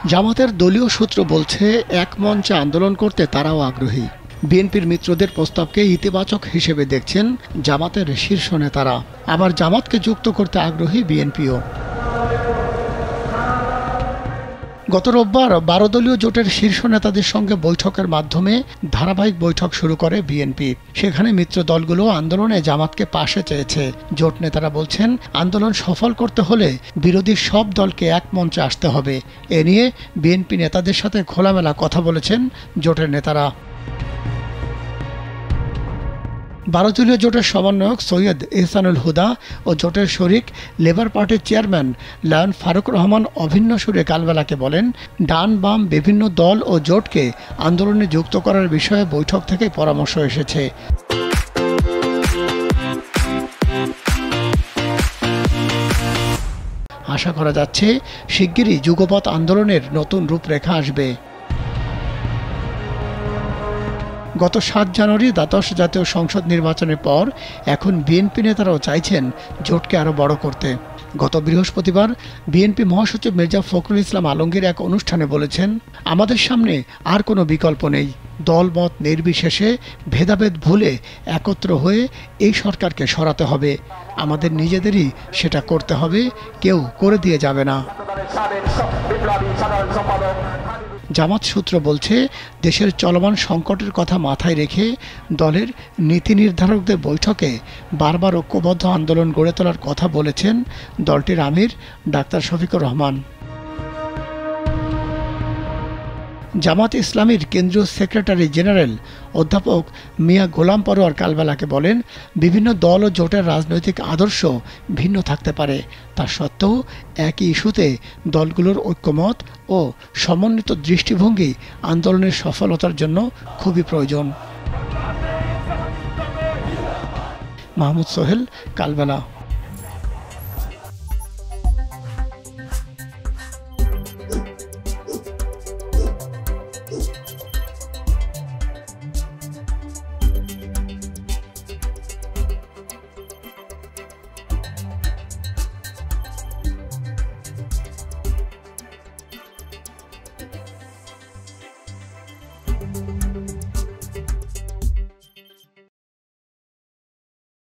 জামাতের দলীয় সূত্র বলছে, এক মঞ্চে আন্দোলন করতে তারাও আগ্রহী। বিএনপির মিত্রদের প্রস্তাবকে ইতিবাচক হিসেবে দেখছেন জামাতের শীর্ষ নেতারা। আবার জামাতকে যুক্ত করতে আগ্রহী বিএনপিও। গত রোববার 12 দলীয় জোটের শীর্ষ নেতাদের সঙ্গে বৈঠকের মাধ্যমে ধারাবাহিক বৈঠক শুরু করে বিএনপি। সেখানে মিত্র দলগুলো আন্দোলনে জামাতকে পাশে চেয়েছে। জোট নেতারা বলছেন, আন্দোলন সফল করতে হলে বিরোধী সব দলকে এক মঞ্চে আসতে হবে। এ নিয়ে বিএনপি নেতাদের সাথে খোলামেলা কথা বলেছেন জোটের নেতারা। 12 দলীয় জোটের সমন্বয়ক সৈয়দ এহসানুল হুদা ও জোটের শরিক লেবার পার্টির চেয়ারম্যান লায়ন ফারুক রহমান অভিন্ন সুরে কালবেলাকে বলেন, ডান বাম বিভিন্ন দল ও জোটকে আন্দোলনে যুক্ত করার বিষয়ে বৈঠক থেকে পরামর্শ এসেছে। আশা করা যাচ্ছে শিগগিরই যুগপৎ আন্দোলনের নতুন রূপরেখা আসবে। গত 7 জানুয়ারি দ্বাদশ জাতীয় সংসদ নির্বাচনের পর এখন বিএনপি নেতারাও চাইছেন জোটকে আরও বড় করতে। গত বৃহস্পতিবার বিএনপি মহাসচিব মির্জা ফখরুল ইসলাম আলমগীর এক অনুষ্ঠানে বলেছেন, আমাদের সামনে আর কোনো বিকল্প নেই। দলমত নির্বিশেষে ভেদাভেদ ভুলে একত্র হয়ে এই সরকারকে সরাতে হবে। আমাদের নিজেদেরই সেটা করতে হবে, কেউ করে দিয়ে যাবে না। জামাত সূত্র বলছে, দেশের চলমান সংকটের কথা মাথায় রেখে দলের নীতি নির্ধারকদের বৈঠকে বারবার ঐক্যবদ্ধ আন্দোলন গড়ে তোলার কথা বলেছেন দলটির আমির ডাক্তার শফিকুর রহমান। জামাত ইসলামীর কেন্দ্রীয় সেক্রেটারি জেনারেল অধ্যাপক মিয়া গোলাম পরোয়ার কালবেলাকে বলেন, বিভিন্ন দল ও জোটের রাজনৈতিক আদর্শ ভিন্ন থাকতে পারে, তা সত্ত্বেও একই ইস্যুতে দলগুলোর ঐক্যমত ও সমন্বিত দৃষ্টিভঙ্গি আন্দোলনের সফলতার জন্য খুবই প্রয়োজন। মাহমুদ সোহেল, কালবেলা।